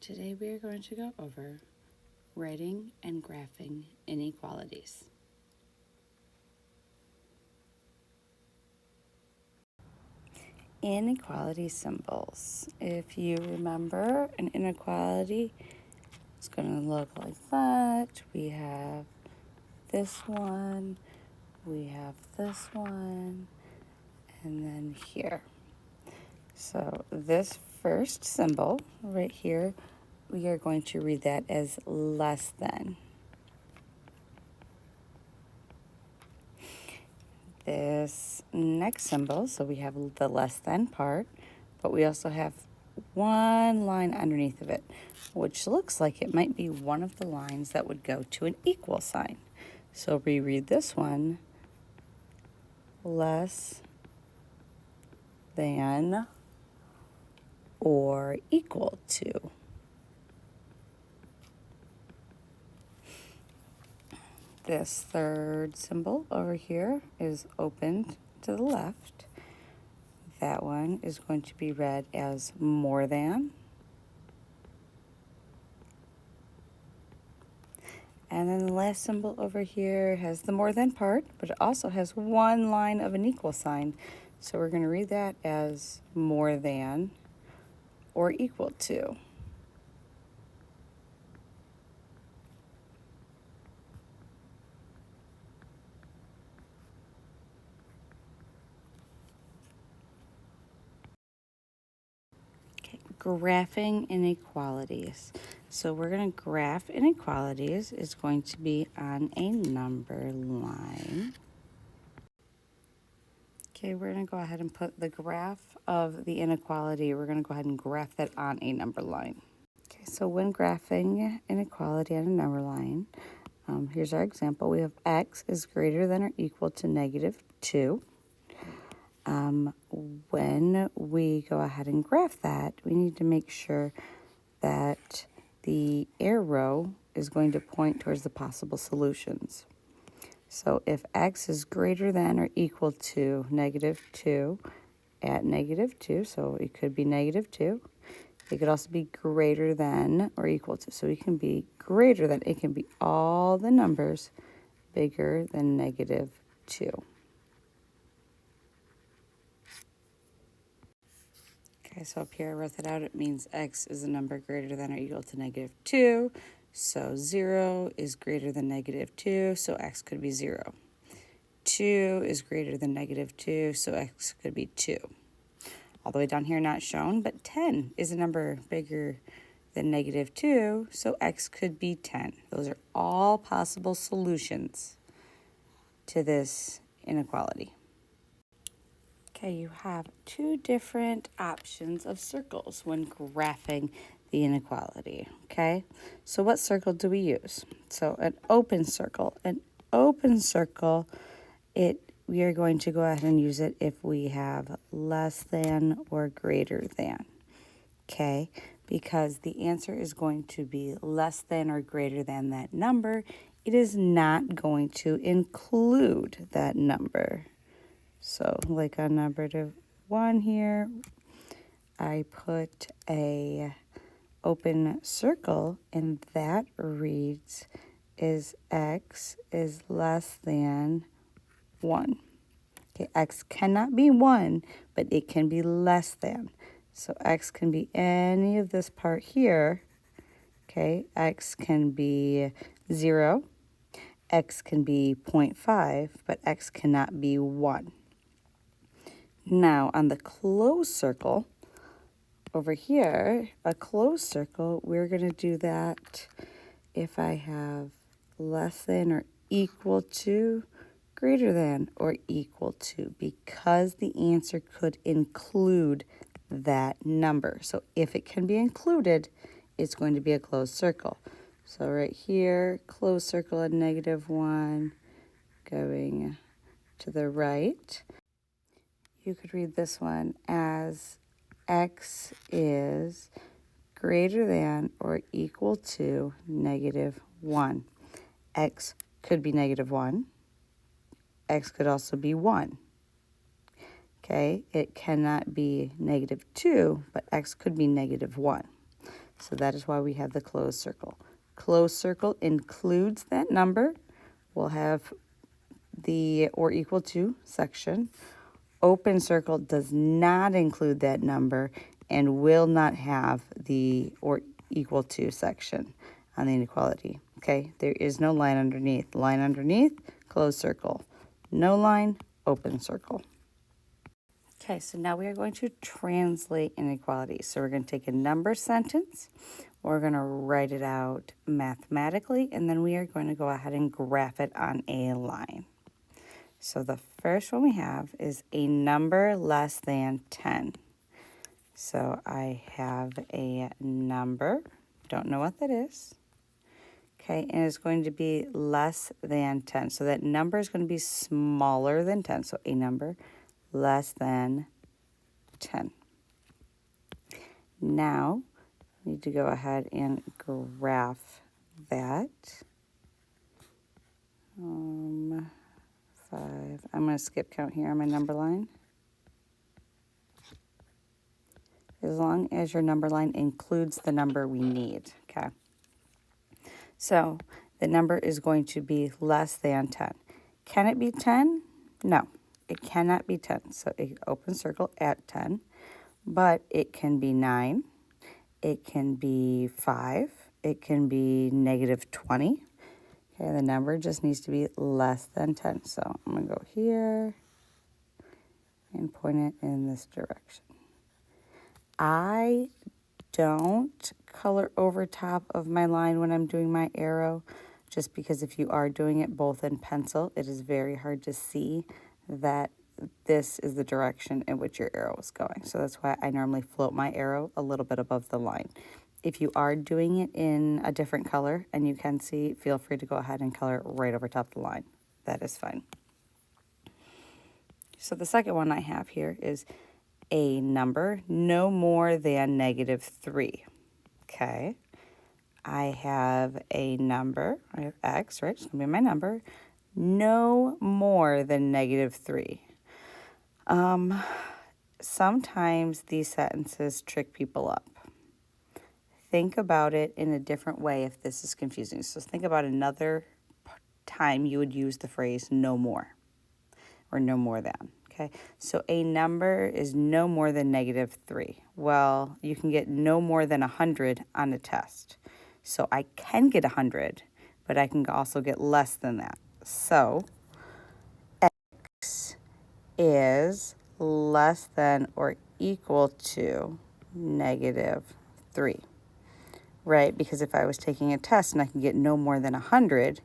Today we are going to go over writing and graphing inequalities. Inequality symbols. If you remember, an inequality is going to look like that. We have this one, we have this one, and then here. So this first symbol right here, we are going to read that as less than. This next symbol, so we have the less than part, but we also have one line underneath of it, which looks like it might be one of the lines that would go to an equal sign. So we read this one, less than or equal to. This third symbol over here is opened to the left. That one is going to be read as more than. And then the last symbol over here has the more than part, but it also has one line of an equal sign. So we're going to read that as more than or equal to. Graphing inequalities. So we're going to graph inequalities. It's going to be on a number line. Okay, we're going to go ahead and put the graph of the inequality. We're going to go ahead and graph that on a number line. Okay, so when graphing inequality on a number line, here's our example. We have x is greater than or equal to -2. When we go ahead and graph that, we need to make sure that the arrow is going to point towards the possible solutions. So if x is greater than or equal to -2 at -2, so it could be -2. It could also be greater than or equal to. So it can be greater than, it can be all the numbers bigger than -2. Okay, so up here I wrote that out. It means x is a number greater than or equal to -2. So 0 is greater than -2, so x could be 0. 2 is greater than -2, so x could be 2. All the way down here not shown, but 10 is a number bigger than -2, so x could be 10. Those are all possible solutions to this inequality. Okay, you have two different options of circles when graphing the inequality, okay? So what circle do we use? So an open circle. We are going to go ahead and use it if we have less than or greater than, okay? Because the answer is going to be less than or greater than that number. It is not going to include that number. So like on number 1 here, I put a open circle, and that reads is x is less than 1. Okay, x cannot be 1, but it can be less than. So x can be any of this part here. Okay, x can be 0, x can be 0.5, but x cannot be 1. Now, on the closed circle, over here, a closed circle, we're going to do that if I have less than or equal to, greater than or equal to, because the answer could include that number. So if it can be included, it's going to be a closed circle. So right here, closed circle at -1, going to the right. You could read this one as x is greater than or equal to -1. X could be -1. X could also be 1. Okay, it cannot be -2, but x could be -1. So that is why we have the closed circle. Closed circle includes that number. We'll have the or equal to section. Open circle does not include that number and will not have the or equal to section on the inequality. Okay, there is no line underneath. Line underneath, closed circle. No line, open circle. Okay, so now we are going to translate inequalities. So we're going to take a number sentence, we're going to write it out mathematically, and then we are going to go ahead and graph it on a line. So the first one we have is a number less than 10. So I have a number, don't know what that is. Okay, and it's going to be less than 10. So that number is going to be smaller than 10. So a number less than 10. Now, we need to go ahead and graph that. 5. I'm going to skip count here on my number line. As long as your number line includes the number we need, okay? So the number is going to be less than 10. Can it be 10? No, it cannot be 10. So an open circle at 10, but it can be 9, it can be 5, it can be negative 20. Okay, the number just needs to be less than 10. So I'm going to go here and point it in this direction. I don't color over top of my line when I'm doing my arrow, just because if you are doing it both in pencil, it is very hard to see that this is the direction in which your arrow is going. So that's why I normally float my arrow a little bit above the line. If you are doing it in a different color and you can see, feel free to go ahead and color it right over top of the line. That is fine. So the second one I have here is a number no more than negative 3. Okay. I have a number, I have x, right? It's going to be my number, no more than negative 3. Sometimes these sentences trick people up. Think about it in a different way if this is confusing. So think about another time you would use the phrase no more or no more than. Okay, so a number is no more than negative 3. Well, you can get no more than 100 on a test. So I can get 100, but I can also get less than that. So x is less than or equal to negative 3, right? Because if I was taking a test and I can get no more than 100,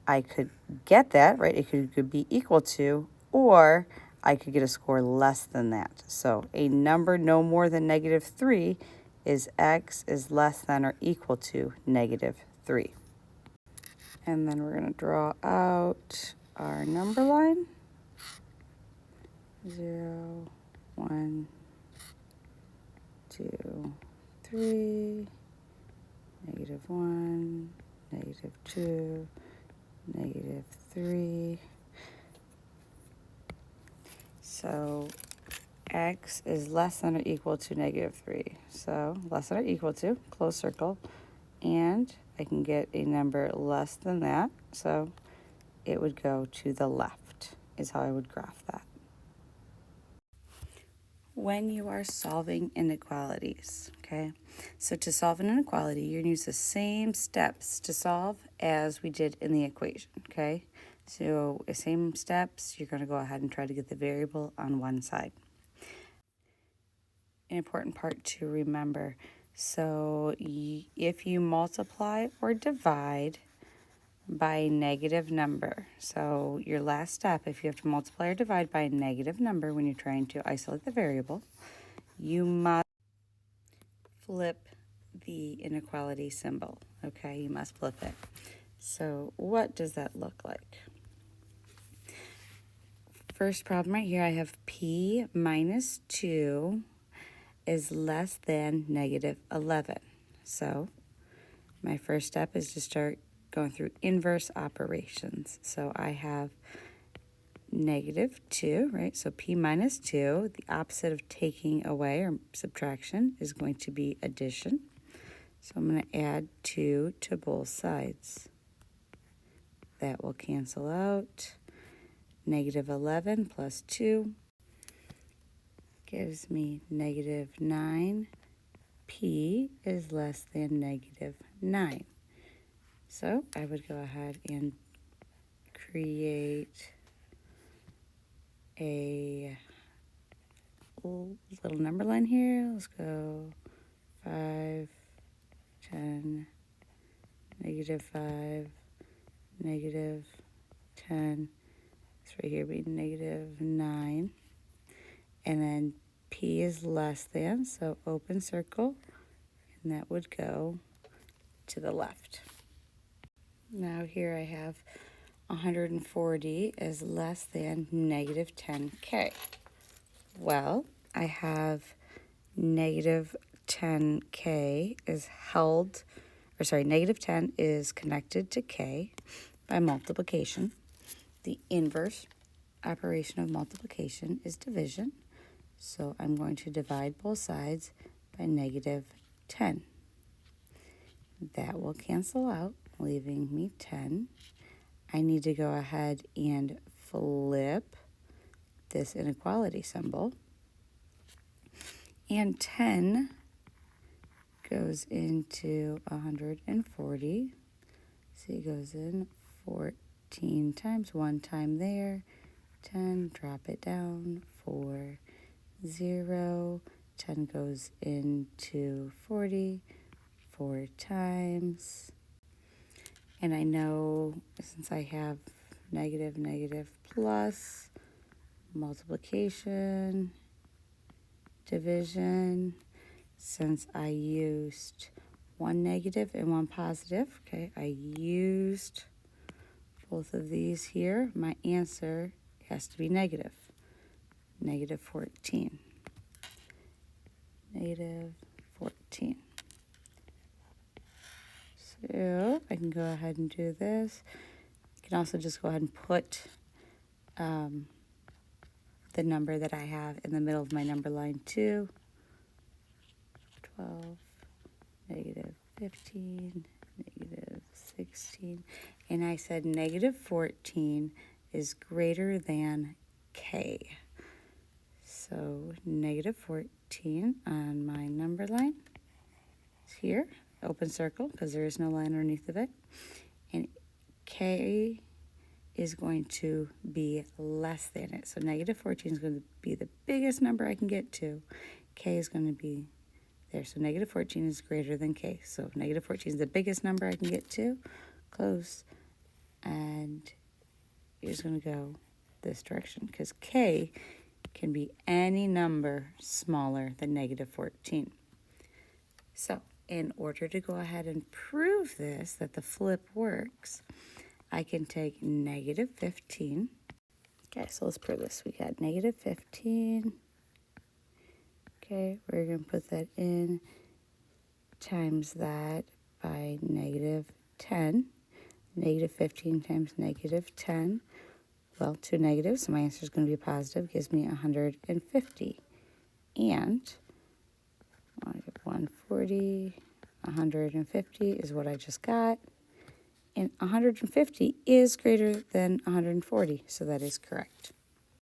I could get that, right? It could be equal to, or I could get a score less than that. So a number no more than negative 3 is x is less than or equal to negative 3. And then we're going to draw out our number line. 0, 1, 2, 3, negative 1, negative 2, negative 3. So x is less than or equal to negative 3. So less than or equal to, close circle, and I can get a number less than that. So it would go to the left is how I would graph that. When you are solving inequalities, okay? So to solve an inequality, you're going to use the same steps to solve as we did in the equation, okay? So the same steps, you're going to go ahead and try to get the variable on one side. An important part to remember. So if you multiply or divide by a negative number, so your last step, if you have to multiply or divide by a negative number when you're trying to isolate the variable, you must flip the inequality symbol, okay? You must flip it. So what does that look like? First problem right here, I have p minus 2 is less than negative 11. So my first step is to start going through inverse operations. So I have negative 2, right? So p minus 2, the opposite of taking away or subtraction is going to be addition. So I'm going to add 2 to both sides. That will cancel out. Negative 11 plus 2 gives me negative 9. P is less than negative 9. So I would go ahead and create a little number line here. Let's go 5, 10, negative 5, negative 10. This right here be negative 9. And then P is less than, so open circle, and that would go to the left. Now here I have 140 is less than negative 10K. Well, I have negative 10K is held, or sorry, negative 10 is connected to K by multiplication. The inverse operation of multiplication is division. So I'm going to divide both sides by negative 10. That will cancel out, leaving me 10. I need to go ahead and flip this inequality symbol. And 10 goes into 140. So it goes in 14 times, 1 time there, 10, drop it down, 4, 0, 10 goes into 40, 4 times. And I know since I have negative, negative, plus, multiplication, division, since I used 1 negative and 1 positive, okay, I used both of these here, my answer has to be negative. Negative 14. Negative 14. So I can go ahead and do this. I can also just go ahead and put the number that I have in the middle of my number line 2. 12, negative 15, negative 16. And I said negative 14 is greater than K. So negative 14 on my number line is here, open circle, because there is no line underneath of it. And K is going to be less than it. So negative 14 is going to be the biggest number I can get to. K is going to be there. So negative 14 is greater than K. So negative 14 is the biggest number I can get to. Close. And you're just going to go this direction, because K can be any number smaller than negative 14. So in order to go ahead and prove this, that the flip works, I can take negative 15. Okay, so let's prove this. We got negative 15. Okay, we're going to put that in, times that by negative 10. Negative 15 times negative 10. Well, 2 negatives, so my answer is going to be positive, gives me 150. And 140, 150 is what I just got. And 150 is greater than 140, so that is correct.